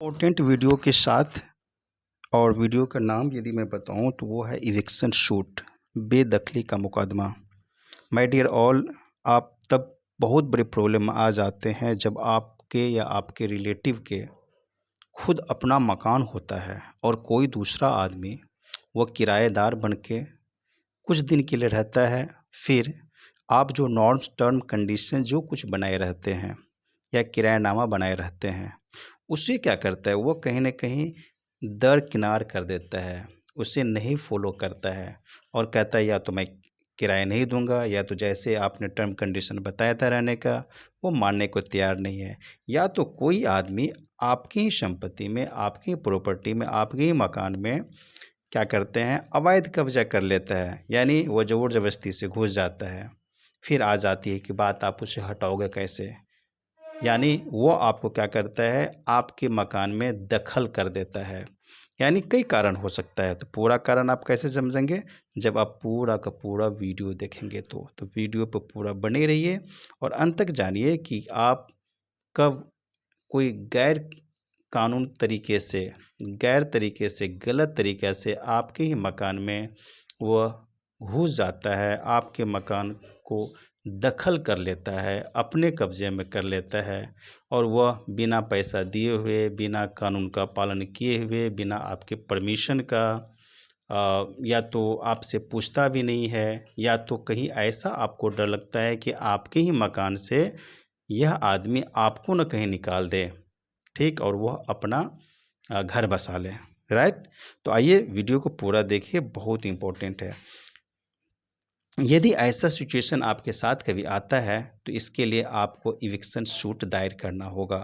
Important video के साथ। और वीडियो का नाम यदि मैं बताऊं तो वो है इविक्शन शूट, बेदखली का मुकदमा। माय डियर ऑल, आप तब बहुत बड़े प्रॉब्लम में आ जाते हैं जब आपके या आपके रिलेटिव के खुद अपना मकान होता है और कोई दूसरा आदमी वो किराएदार बन के कुछ दिन के लिए रहता है। फिर आप जो नॉर्म्स टर्म कंडीशन जो कुछ बनाए रहते हैं या किरायानामा बनाए रहते हैं, उसे क्या करता है वो कहीं न कहीं दरकिनार कर देता है, उसे नहीं फ़ॉलो करता है और कहता है या तो मैं किराया नहीं दूँगा, या तो जैसे आपने टर्म कंडीशन बताया था रहने का, वो मानने को तैयार नहीं है। या तो कोई आदमी आपकी ही संपत्ति में, आपकी ही प्रॉपर्टी में, आपके ही मकान में क्या करते हैं, अवैध कब्ज़ा कर लेता है, यानी वो ज़ोर ज़बरदस्ती से घुस जाता है। फिर आ जाती है कि बात, आप उसे हटाओगे कैसे? यानी वो आपको क्या करता है, आपके मकान में दखल कर देता है। यानी कई कारण हो सकता है, तो पूरा कारण आप कैसे समझेंगे? जब आप पूरा का पूरा वीडियो देखेंगे तो वीडियो पे पूरा बने रहिए और अंत तक जानिए कि आप कब कोई गैर तरीके से, गलत तरीके से आपके ही मकान में वह घुस जाता है, आपके मकान को दखल कर लेता है, अपने कब्ज़े में कर लेता है और वह बिना पैसा दिए हुए, बिना कानून का पालन किए हुए, बिना आपके परमिशन का या तो आपसे पूछता भी नहीं है, या तो कहीं ऐसा आपको डर लगता है कि आपके ही मकान से यह आदमी आपको न कहीं निकाल दे, ठीक? और वह अपना घर बसा ले, राइट? तो आइए वीडियो को पूरा देखिए, बहुत इम्पोर्टेंट है। यदि ऐसा सिचुएशन आपके साथ कभी आता है तो इसके लिए आपको इविक्शन सूट दायर करना होगा।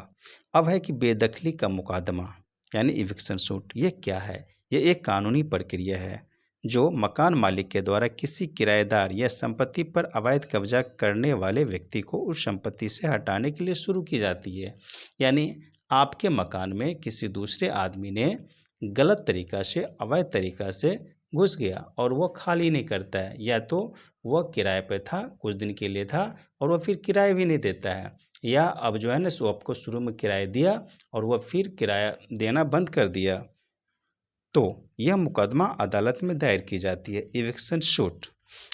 अब है कि बेदखली का मुकदमा यानी इविक्शन सूट, ये क्या है? ये एक कानूनी प्रक्रिया है जो मकान मालिक के द्वारा किसी किराएदार या संपत्ति पर अवैध कब्जा करने वाले व्यक्ति को उस संपत्ति से हटाने के लिए शुरू की जाती है। यानी आपके मकान में किसी दूसरे आदमी ने गलत तरीका से, अवैध तरीका से घुस गया और वो खाली नहीं करता है, या तो वह किराए पे था, कुछ दिन के लिए था और वह फिर किराया भी नहीं देता है, या अब जो है ना सो आपको शुरू में किराया दिया और वह फिर किराया देना बंद कर दिया, तो यह मुकदमा अदालत में दायर की जाती है, इविक्शन सूट।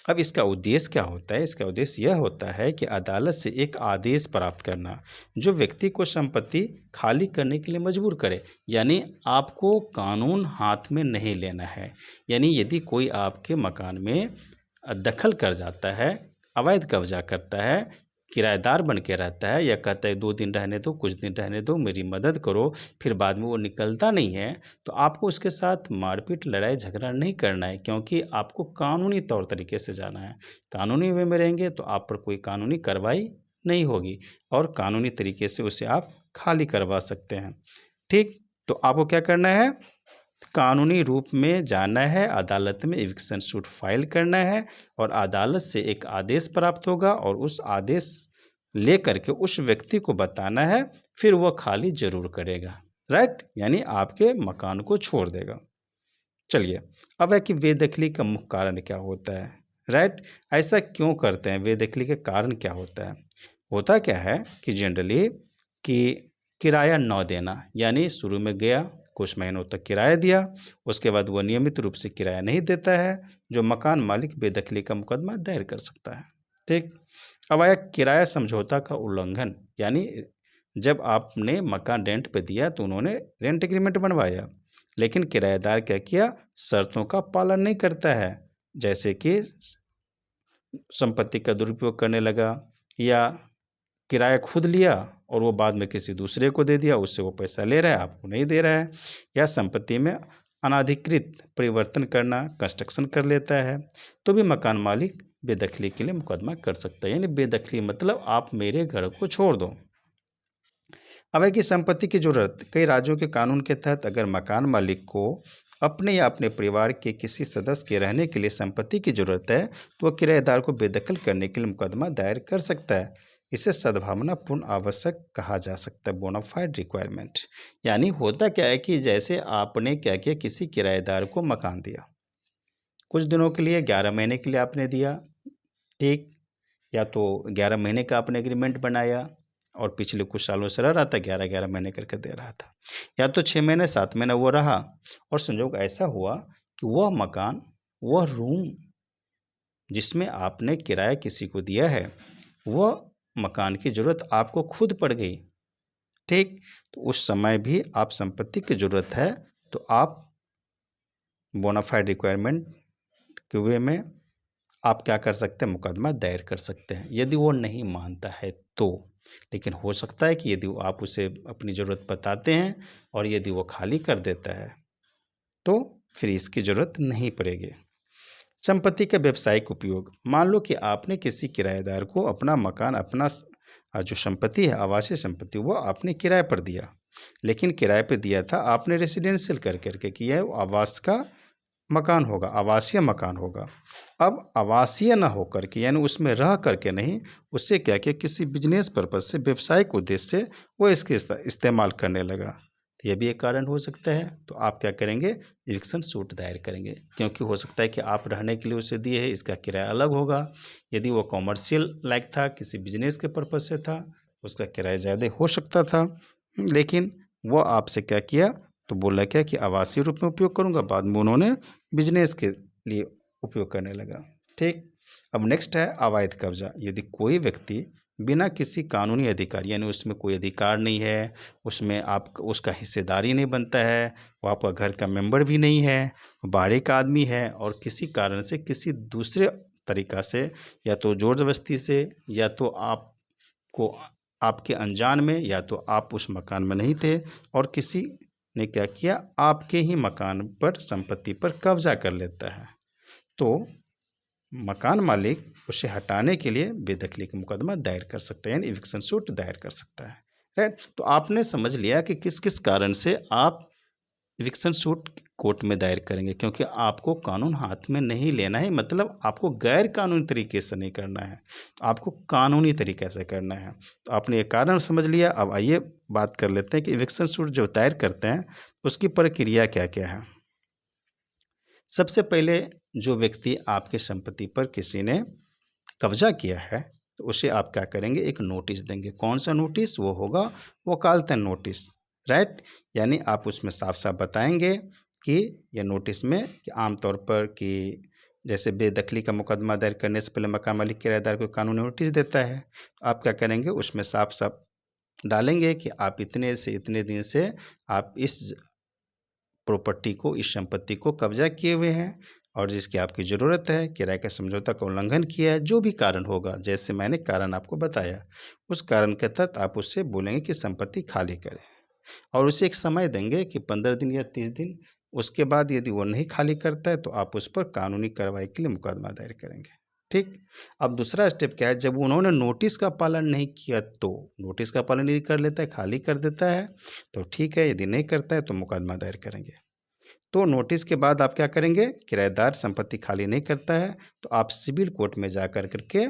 अब इसका उद्देश्य क्या होता है? इसका उद्देश्य यह होता है कि अदालत से एक आदेश प्राप्त करना जो व्यक्ति को संपत्ति खाली करने के लिए मजबूर करे। यानी आपको कानून हाथ में नहीं लेना है। यानी यदि कोई आपके मकान में दखल कर जाता है, अवैध कब्जा करता है, किराएदार बन के रहता है, या कहता है 2 दिन रहने दो, कुछ दिन रहने दो, मेरी मदद करो, फिर बाद में वो निकलता नहीं है, तो आपको उसके साथ मारपीट, लड़ाई झगड़ा नहीं करना है, क्योंकि आपको कानूनी तौर तरीके से जाना है। कानूनी वे में रहेंगे तो आप पर कोई कानूनी कार्रवाई नहीं होगी और कानूनी तरीके से उसे आप खाली करवा सकते हैं। ठीक? तो आपको क्या करना है? कानूनी रूप में जाना है, अदालत में इविक्शन सूट फाइल करना है और अदालत से एक आदेश प्राप्त होगा और उस आदेश लेकर के उस व्यक्ति को बताना है, फिर वह खाली ज़रूर करेगा, राइट? यानी आपके मकान को छोड़ देगा। चलिए, अब है कि बेदखली का मुख्य कारण क्या होता है, राइट? ऐसा क्यों करते हैं? बेदखली का कारण क्या होता है? होता क्या है कि जनरली कि किराया न देना, यानी शुरू में गया, कुछ महीनों तक किराया दिया, उसके बाद वो नियमित रूप से किराया नहीं देता है, जो मकान मालिक बेदखली का मुकदमा दायर कर सकता है, ठीक? अब आया किराया समझौता का उल्लंघन, यानी जब आपने मकान रेंट पे दिया तो उन्होंने रेंट एग्रीमेंट बनवाया, लेकिन किराएदार क्या किया, शर्तों का पालन नहीं करता है, जैसे कि संपत्ति का दुरुपयोग करने लगा, या किराया खुद लिया और वो बाद में किसी दूसरे को दे दिया, उससे वो पैसा ले रहा है, आपको नहीं दे रहा है, या संपत्ति में अनाधिकृत परिवर्तन करना, कंस्ट्रक्शन कर लेता है, तो भी मकान मालिक बेदखली के लिए मुकदमा कर सकता है। यानी बेदखली मतलब आप मेरे घर को छोड़ दो। अब है कि संपत्ति की जरूरत, कई राज्यों के कानून के तहत अगर मकान मालिक को अपने या अपने परिवार के किसी सदस्य के रहने के लिए संपत्ति की जरूरत है, तो वह किराएदार को बेदखल करने के लिए मुकदमा दायर कर सकता है। इसे सद्भावनापूर्ण आवश्यक कहा जा सकता है, बोनाफाइड रिक्वायरमेंट। यानी होता क्या है कि जैसे आपने क्या किया, किसी किराएदार को मकान दिया, कुछ दिनों के लिए, 11 महीने के लिए आपने दिया, ठीक? या तो 11 महीने का आपने एग्रीमेंट बनाया और पिछले कुछ सालों से रह रहा था, 11-11 महीने करके दे रहा था, या तो 6 महीने 7 महीने वो रहा, और संजोग ऐसा हुआ कि वह मकान, वह रूम जिसमें आपने किराया किसी को दिया है, वह मकान की ज़रूरत आपको खुद पड़ गई, ठीक? तो उस समय भी आप संपत्ति की ज़रूरत है, तो आप बोनाफाइड रिक्वायरमेंट के वे में आप क्या कर सकते हैं, मुकदमा दायर कर सकते हैं, यदि वो नहीं मानता है तो। लेकिन हो सकता है कि यदि आप उसे अपनी ज़रूरत बताते हैं और यदि वो खाली कर देता है, तो फिर इसकी ज़रूरत नहीं पड़ेगी। संपत्ति का व्यावसायिक उपयोग। मान लो कि आपने किसी किराएदार को अपना मकान, अपना जो संपत्ति है, आवासीय संपत्ति, वो आपने किराए पर दिया, लेकिन किराए पे दिया था आपने रेसिडेंशियल कर करके किया है, वो आवास का मकान होगा, आवासीय मकान होगा। अब आवासीय ना होकर के, यानी उसमें रह करके नहीं, उससे क्या किया, किसी बिजनेस पर्पज से, व्यवसायिक उद्देश्य से वो इसके इस्तेमाल करने लगा, तो यह भी एक कारण हो सकता है। तो आप क्या करेंगे, इविक्शन सूट दायर करेंगे, क्योंकि हो सकता है कि आप रहने के लिए उसे दिए है, इसका किराया अलग होगा। यदि वो कॉमर्शियल लायक था, किसी बिजनेस के पर्पज से था, उसका किराया ज़्यादा हो सकता था, लेकिन वो आपसे क्या किया, तो बोला क्या कि आवासीय रूप में उपयोग करूँगा, बाद में उन्होंने बिजनेस के लिए उपयोग करने लगा, ठीक। अब नेक्स्ट है अवैध कब्जा। यदि कोई व्यक्ति बिना किसी कानूनी अधिकार, यानी उसमें कोई अधिकार नहीं है, उसमें आप उसका हिस्सेदारी नहीं बनता है, वो आपका घर का मेंबर भी नहीं है, बाहरी का आदमी है, और किसी कारण से, किसी दूसरे तरीक़ा से, या तो ज़ोर ज़बरदस्ती से, या तो आपको आपके अनजान में, या तो आप उस मकान में नहीं थे और किसी ने क्या किया, आपके ही मकान पर, संपत्ति पर कब्जा कर लेता है, तो मकान मालिक उसे हटाने के लिए बेदखली का मुकदमा दायर कर सकता है, यानी इविक्शन सूट दायर कर सकता है, राइट। तो आपने समझ लिया कि किस किस कारण से आप इविक्शन सूट कोर्ट में दायर करेंगे, क्योंकि आपको कानून हाथ में नहीं लेना है, मतलब आपको गैर कानूनी तरीके से नहीं करना है, तो आपको कानूनी तरीके से करना है। तो आपने ये कारण समझ लिया। अब आइए बात कर लेते हैं कि इविक्शन सूट जो दायर करते हैं उसकी प्रक्रिया क्या क्या है। सबसे पहले जो व्यक्ति आपके संपत्ति पर किसी ने कब्जा किया है, तो उसे आप क्या करेंगे, एक नोटिस देंगे। कौन सा नोटिस, वो होगा वकालतन नोटिस, राइट। यानी आप उसमें साफ साफ बताएंगे कि यह नोटिस में कि आमतौर पर कि जैसे बेदखली का मुकदमा दायर करने से पहले मकान मालिक किराएदार को कानूनी नोटिस देता है, आप क्या करेंगे, उसमें साफ साफ डालेंगे कि आप इतने से इतने दिन से आप इस प्रॉपर्टी को, इस संपत्ति को कब्जा किए हुए हैं, और जिसकी आपकी ज़रूरत है, किराए का समझौता का उल्लंघन किया है, जो भी कारण होगा, जैसे मैंने कारण आपको बताया, उस कारण के तहत आप उससे बोलेंगे कि संपत्ति खाली करें, और उसे एक समय देंगे कि 15 दिन या 30 दिन। उसके बाद यदि वो नहीं खाली करता है तो आप उस पर कानूनी कार्रवाई के लिए मुकदमा दायर करेंगे, ठीक। अब दूसरा स्टेप क्या है, जब उन्होंने नोटिस का पालन नहीं किया, तो नोटिस का पालन यदि कर लेता है, खाली कर देता है, तो ठीक है, यदि नहीं करता है तो मुकदमा दायर करेंगे। तो नोटिस के बाद आप क्या करेंगे, किराएदार संपत्ति खाली नहीं करता है तो आप सिविल कोर्ट में जा कर के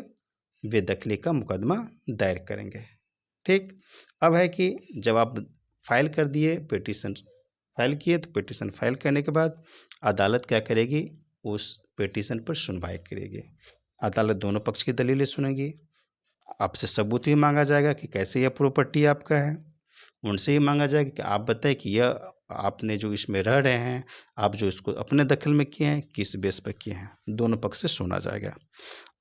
बेदखली का मुकदमा दायर करेंगे, ठीक। अब है कि जब आप फाइल कर दिए, पिटीशन फाइल किए, तो पिटीशन फाइल करने के बाद अदालत क्या करेगी, उस पिटीशन पर सुनवाई करेगी। अदालत दोनों पक्ष की दलीलें सुनेगी, आपसे सबूत भी मांगा जाएगा कि कैसे यह प्रॉपर्टी आपका है, उनसे ही मांगा जाएगा कि आप बताएं कि यह आपने जो इसमें रह रहे हैं, आप जो इसको अपने दखल में किए हैं, किस बेस पर किए हैं, दोनों पक्ष से सुना जाएगा।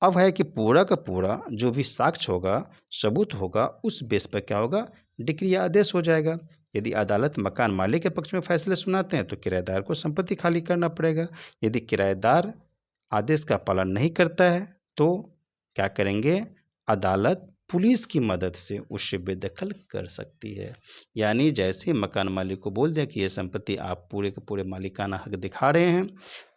अब है कि पूरा का पूरा जो भी साक्ष्य होगा, सबूत होगा, उस बेस पर क्या होगा, डिक्री या आदेश हो जाएगा। यदि अदालत मकान मालिक के पक्ष में फैसले सुनाते हैं तो किराएदार को संपत्ति खाली करना पड़ेगा। यदि किराएदार आदेश का पालन नहीं करता है तो क्या करेंगे, अदालत पुलिस की मदद से उससे बेदखल कर सकती है। यानी जैसे मकान मालिक को बोल दिया कि ये संपत्ति आप पूरे के पूरे मालिकाना हक दिखा रहे हैं,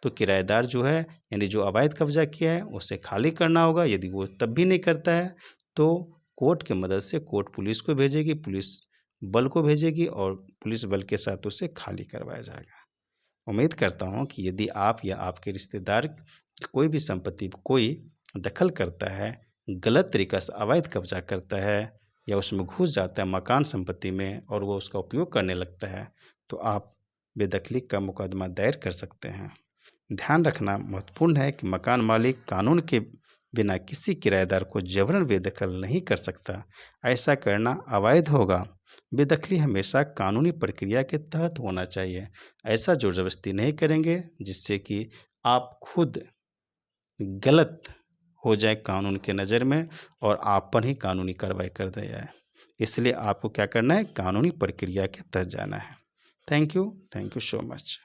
तो किराएदार जो है, यानी जो अवैध कब्जा किया है, उसे खाली करना होगा। यदि वो तब भी नहीं करता है तो कोर्ट की मदद से कोर्ट पुलिस को भेजेगी, पुलिस बल को भेजेगी, और पुलिस बल के साथ उसे खाली करवाया जाएगा। उम्मीद करता हूँ कि यदि आप या आपके रिश्तेदार कोई भी संपत्ति कोई दखल करता है, गलत तरीक़ा से अवैध कब्जा करता है, या उसमें घुस जाता है मकान संपत्ति में और वो उसका उपयोग करने लगता है, तो आप बेदखली का मुकदमा दायर कर सकते हैं। ध्यान रखना महत्वपूर्ण है कि मकान मालिक कानून के बिना किसी किराएदार को जबरन बेदखल नहीं कर सकता। ऐसा करना अवैध होगा। बेदखली हमेशा कानूनी प्रक्रिया के तहत होना चाहिए। ऐसा ज़ोर ज़बरदस्ती नहीं करेंगे जिससे कि आप खुद गलत हो जाए कानून के नज़र में और आप पर ही कानूनी कार्रवाई कर दी जाए। इसलिए आपको क्या करना है, कानूनी प्रक्रिया के तहत जाना है। Thank you so much.